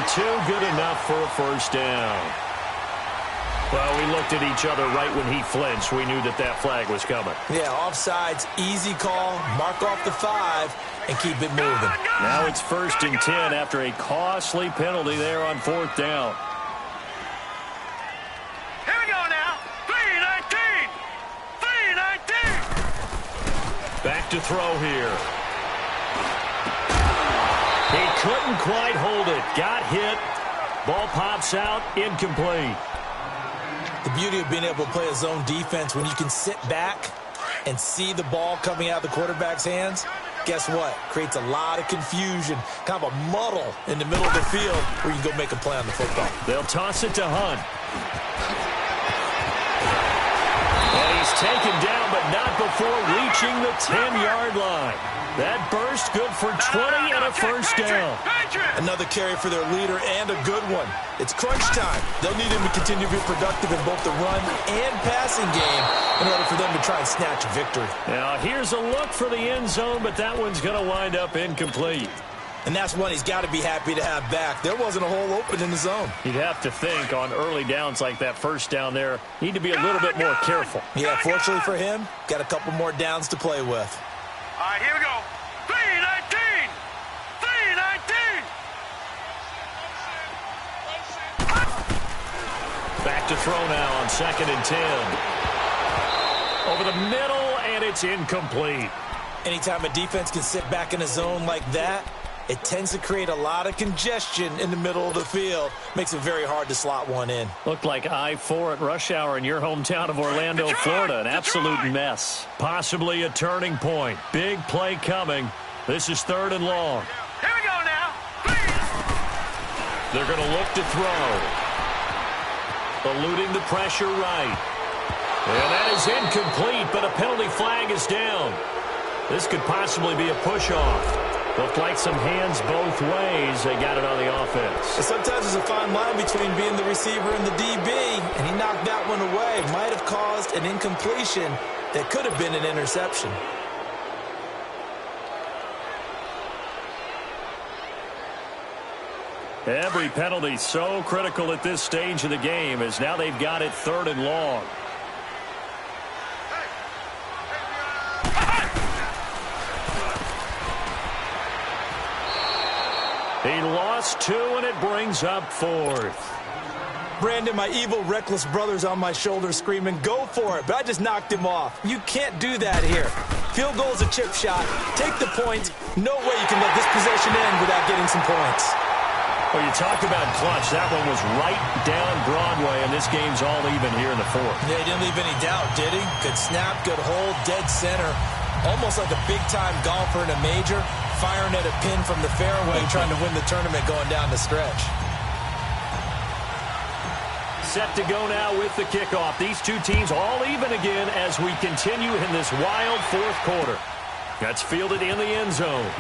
Speaker 3: Good enough for a first down. Well, we looked at each other right when he flinched. We knew that that flag was coming.
Speaker 1: Yeah, offsides, easy call. Mark off the 5 and keep it moving.
Speaker 3: Now it's 1st and 10 after a costly penalty there on 4th down.
Speaker 5: Here we go now. 3-19.
Speaker 3: Back to throw here. He couldn't quite hold it. Got hit. Ball pops out. Incomplete.
Speaker 1: The beauty of being able to play a zone defense when you can sit back and see the ball coming out of the quarterback's hands, guess what? Creates a lot of confusion, kind of a muddle in the middle of the field where you can go make a play on the football.
Speaker 3: They'll toss it to Hunt. And he's taken down, but not before reaching the 10-yard line. That burst good for 20 and a first down.
Speaker 1: Another carry for their leader and a good one. It's crunch time. They'll need him to continue to be productive in both the run and passing game in order for them to try and snatch a victory.
Speaker 3: Now here's a look for the end zone, but that one's going to wind up incomplete.
Speaker 1: And that's one he's got to be happy to have back. There wasn't a hole open in the zone.
Speaker 3: You'd have to think on early downs like that first down there, need to be a little bit more careful.
Speaker 1: Yeah, fortunately for him, got a couple more downs to play with.
Speaker 5: All right, here we go. 3-19.
Speaker 3: Back to throw now on 2nd and 10. Over the middle, and it's incomplete.
Speaker 1: Anytime a defense can sit back in a zone like that, it tends to create a lot of congestion in the middle of the field. Makes it very hard to slot one in.
Speaker 3: Looked like I-4 at rush hour in your hometown of Orlando, Florida. An absolute mess. Possibly a turning point. Big play coming. This is 3rd and long.
Speaker 5: Here we go now.
Speaker 3: They're going to look to throw. Eluding the pressure right. And that is incomplete, but a penalty flag is down. This could possibly be a push-off. Looked like some hands both ways. They got it on the offense.
Speaker 1: Sometimes there's a fine line between being the receiver and the DB, and he knocked that one away. Might have caused an incompletion that could have been an interception.
Speaker 3: Every penalty so critical at this stage of the game as now they've got it 3rd and long. It's 2, and it brings up 4th.
Speaker 1: Brandon, my evil, reckless brother's on my shoulder screaming, go for it, but I just knocked him off. You can't do that here. Field goal is a chip shot. Take the points. No way you can let this possession end without getting some points.
Speaker 3: Well, you talked about clutch. That one was right down Broadway, and this game's all even here in the 4th.
Speaker 1: Yeah, he didn't leave any doubt, did he? Good snap, good hold, dead center. Almost like a big-time golfer in a major, firing at a pin from the fairway, trying to win the tournament going down the stretch.
Speaker 3: Set to go now with the kickoff. These two teams all even again as we continue in this wild 4th quarter. That's fielded in the end zone.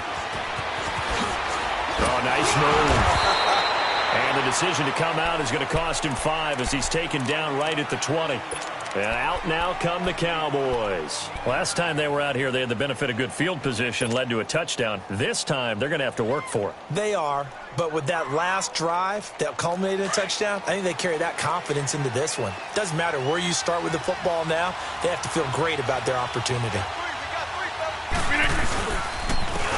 Speaker 3: Oh, nice move. And the decision to come out is going to cost him 5 as he's taken down right at the 20. And out now come the Cowboys. Last time they were out here, they had the benefit of good field position, led to a touchdown. This time, they're going to have to work for it.
Speaker 1: They are, but with that last drive that culminated in a touchdown, I think they carry that confidence into this one. Doesn't matter where you start with the football now, they have to feel great about their opportunity.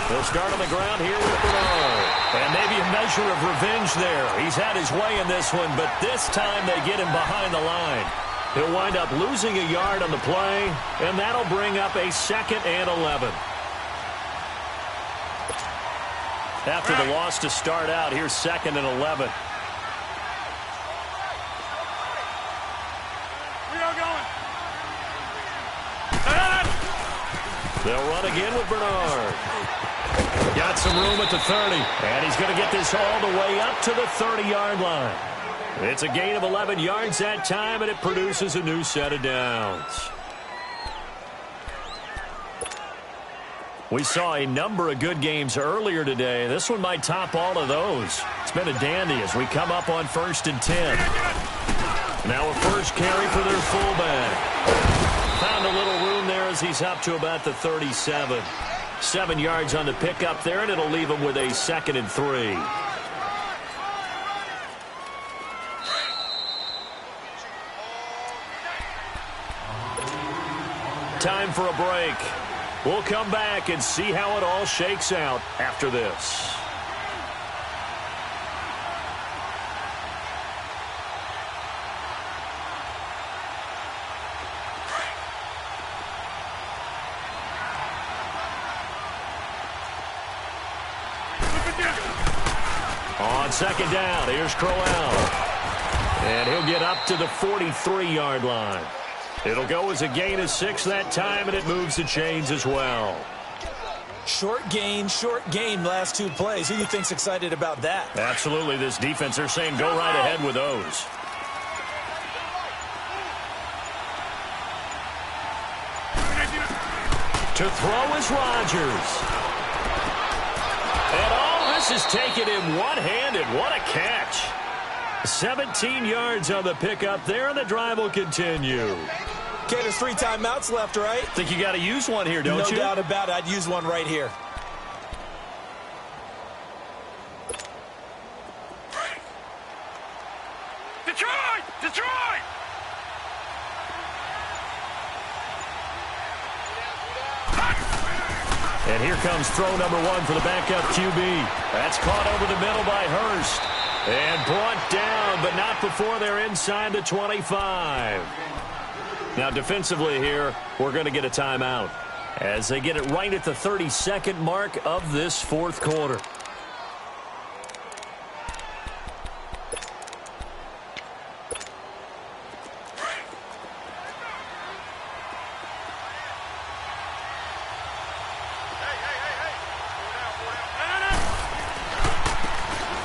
Speaker 3: They'll start on the ground here with Bernard. And maybe a measure of revenge there. He's had his way in this one, but this time they get him behind the line. He'll wind up losing a yard on the play, and that'll bring up a 2nd and 11. After the loss to start out, here's 2nd and 11.
Speaker 5: We are going.
Speaker 3: They'll run again with Bernard. Got some room at the 30, and he's going to get this all the way up to the 30-yard line. It's a gain of 11 yards that time, and it produces a new set of downs. We saw a number of good games earlier today. This one might top all of those. It's been a dandy as we come up on 1st and 10. Now a first carry for their fullback. Found a little room there as he's up to about the 37. 7 yards on the pickup there, and it'll leave him with a 2nd and 3. Time for a break. We'll come back and see how it all shakes out after this. On 2nd down, here's Crowell. And he'll get up to the 43-yard line. It'll go as a gain of 6 that time, and it moves the chains as well.
Speaker 1: Short gain, last 2 plays. Who do you think's excited about that?
Speaker 3: Absolutely. This defense, they're saying go right ahead with those. To throw is Rodgers. And all this is taken in one-handed. What a catch. 17 yards on the pickup there, and the drive will continue.
Speaker 1: Okay, there's 3 timeouts left, right?
Speaker 3: Think you got to use one here, don't you?
Speaker 1: No doubt about it. I'd use one right here.
Speaker 5: Detroit! Detroit!
Speaker 3: And here comes throw number 1 for the backup QB. That's caught over the middle by Hurst. And brought down, but not before they're inside the 25. Now, defensively here, we're going to get a timeout as they get it right at the 32nd mark of this 4th quarter.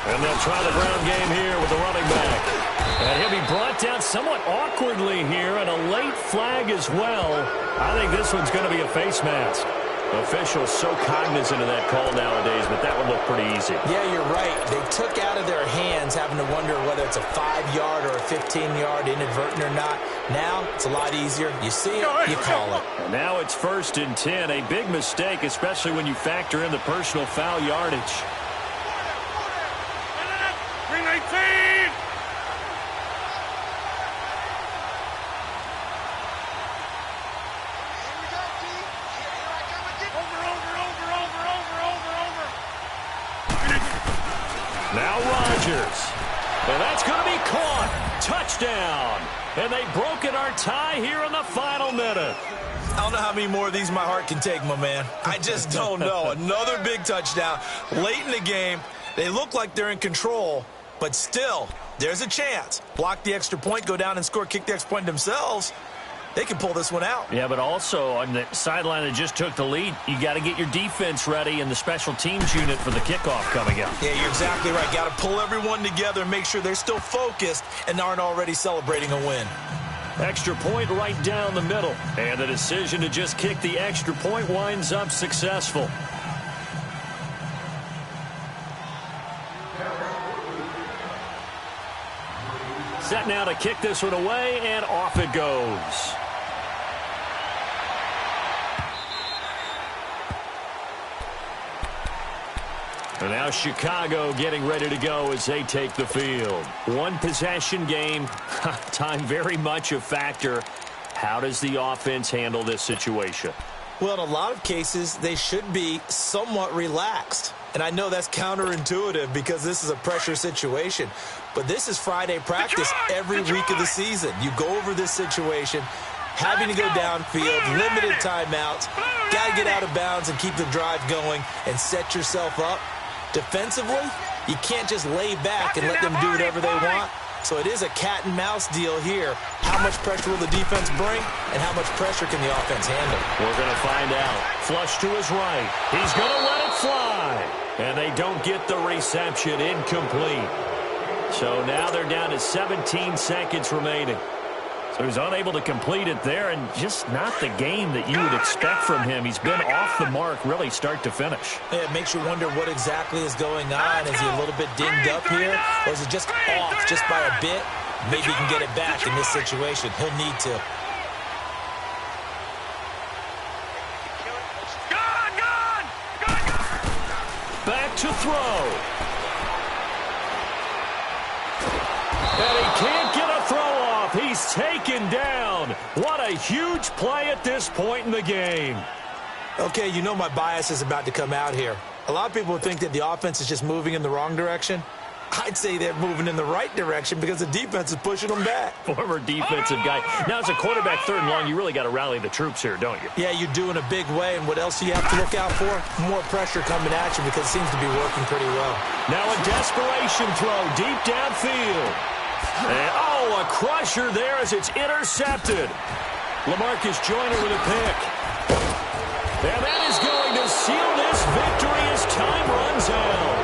Speaker 3: And they'll try the ground game here with the running back. And he'll be brought down somewhat awkwardly here, and a late flag as well. I think this one's going to be a face mask. Officials so cognizant of that call nowadays, but that would look pretty easy.
Speaker 1: Yeah, you're right. They took out of their hands having to wonder whether it's a 5-yard or a 15-yard inadvertent or not. Now, it's a lot easier. You see it, you call it.
Speaker 3: And now it's 1st and 10. A big mistake, especially when you factor in the personal foul yardage.
Speaker 5: Bring 18!
Speaker 3: Now Chargers. And that's going to be caught. Touchdown. And they've broken our tie here in the final minute.
Speaker 1: I don't know how many more of these my heart can take, my man. I just don't know. Another big touchdown late in the game. They look like they're in control, but still, there's a chance. Block the extra point, go down and score, kick the extra point themselves. They can pull this one out.
Speaker 3: Yeah, but also on the sideline that just took the lead, you got to get your defense ready and the special teams unit for the kickoff coming up.
Speaker 1: Yeah, you're exactly right. Got to pull everyone together and make sure they're still focused and aren't already celebrating a win.
Speaker 3: Extra point right down the middle. And the decision to just kick the extra point winds up successful. Set now to kick this one away, and off it goes. And now Chicago getting ready to go as they take the field. One possession game. Time very much a factor. How does the offense handle this situation?
Speaker 1: Well, in a lot of cases, they should be somewhat relaxed. And I know that's counterintuitive because this is a pressure situation. But this is Friday practice every week of the season. You go over this situation, having to go downfield, limited timeouts, got to get out of bounds and keep the drive going and set yourself up. Defensively, you can't just lay back and let them do whatever they want. So it is a cat and mouse deal here. How much pressure will the defense bring and how much pressure can the offense handle?
Speaker 3: We're going to find out. Flush to his right. He's going to let it fly. And they don't get the reception. Incomplete. So now they're down to 17 seconds remaining. So he's unable to complete it there, and just not the game that you would expect from him. He's been off the mark really start to finish.
Speaker 1: Yeah, it makes you wonder what exactly is going on. Is he a little bit dinged up here, or is it just off just by a bit? Maybe he can get it back in this situation. He'll need to.
Speaker 3: Back to throw. And he can't get a throw off. He's taken down. What a huge play at this point in the game.
Speaker 1: Okay, you know my bias is about to come out here. A lot of people think that the offense is just moving in the wrong direction. I'd say they're moving in the right direction because the defense is pushing them back.
Speaker 3: Former defensive guy. Now, as a quarterback, third and long, you really got to rally the troops here, don't you?
Speaker 1: Yeah, you do in a big way. And what else do you have to look out for? More pressure coming at you because it seems to be working pretty well.
Speaker 3: Now a desperation throw deep downfield. And, a crusher there as it's intercepted. LaMarcus Joyner with a pick. And that is going to seal this victory as time runs out.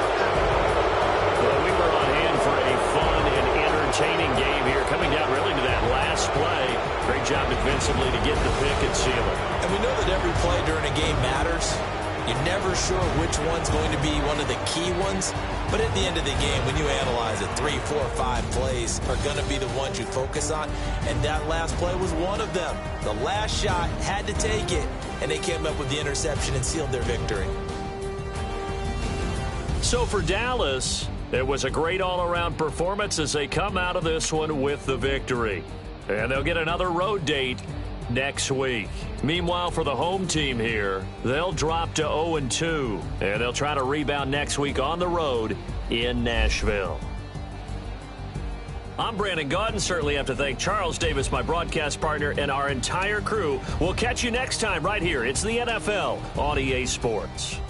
Speaker 3: Well, we were on hand for a fun and entertaining game here, coming down really to that last play. Great job defensively to get the pick and seal it.
Speaker 1: And we know that every play during a game matters. You're never sure which one's going to be one of the key ones. But at the end of the game, when you analyze it, 3, 4, 5 plays are going to be the ones you focus on. And that last play was one of them. The last shot had to take it, and they came up with the interception and sealed their victory.
Speaker 3: So for Dallas, it was a great all-around performance as they come out of this one with the victory. And they'll get another road date next week. Meanwhile, for the home team here, they'll drop to 0-2, and they'll try to rebound next week on the road in Nashville. I'm Brandon Gaudin. Certainly have to thank Charles Davis, my broadcast partner, and our entire crew. We'll catch you next time right here. It's the NFL on EA Sports.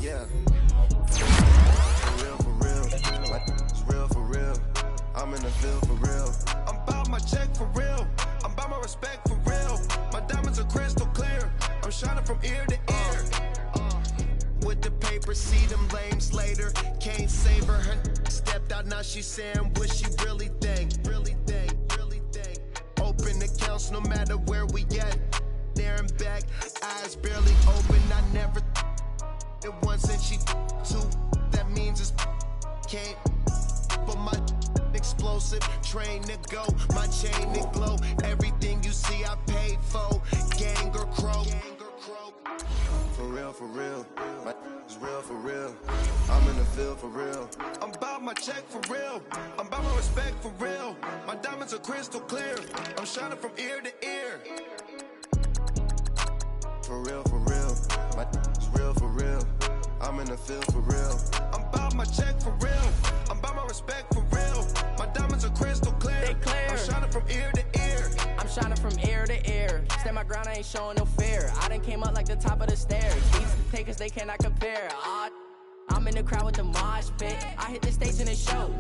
Speaker 6: Yeah. For real. Like, it's real for real. I'm in the field for real. I'm about my check for real. I'm about my respect for real. My diamonds are crystal clear. I'm shining from ear to ear. With the paper, see them lames later. Can't save her. Her stepped out, now she's saying what she really think. Open accounts no matter where we at. There and back, eyes barely open. I never it once and she two. That means it's can't. But my explosive, train to go, my chain to glow. Everything you see I paid for, gang or crow. For real, my is real for real. I'm in the field for real. I'm about my check for real. I'm about my respect for real. My diamonds are crystal clear. I'm shining from ear to ear. For real, my is real for real. I'm in the field for real. I'm about my check for real. I'm about my respect for real. My diamonds are crystal clear.
Speaker 7: They clear.
Speaker 6: I'm shining from ear to ear.
Speaker 7: I'm shining from ear to ear. Stand my ground, I ain't showing no fear. I done came up like the top of the stairs. These takers, they cannot compare. I'm in the crowd with the mosh pit. I hit the stage and it show.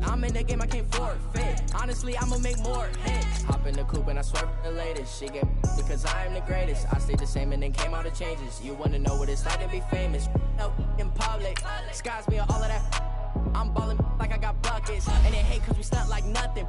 Speaker 7: I'm in the game, I can't forfeit. Honestly, I'ma make more hits. Hop in the coupe and I swerve the latest. She get because I am the greatest. I stayed the same and then came out of changes. You wanna know what it's like to be famous? No, in public, skies be all of that. I'm ballin' like I got buckets. And they hate cause we stunt like nothing.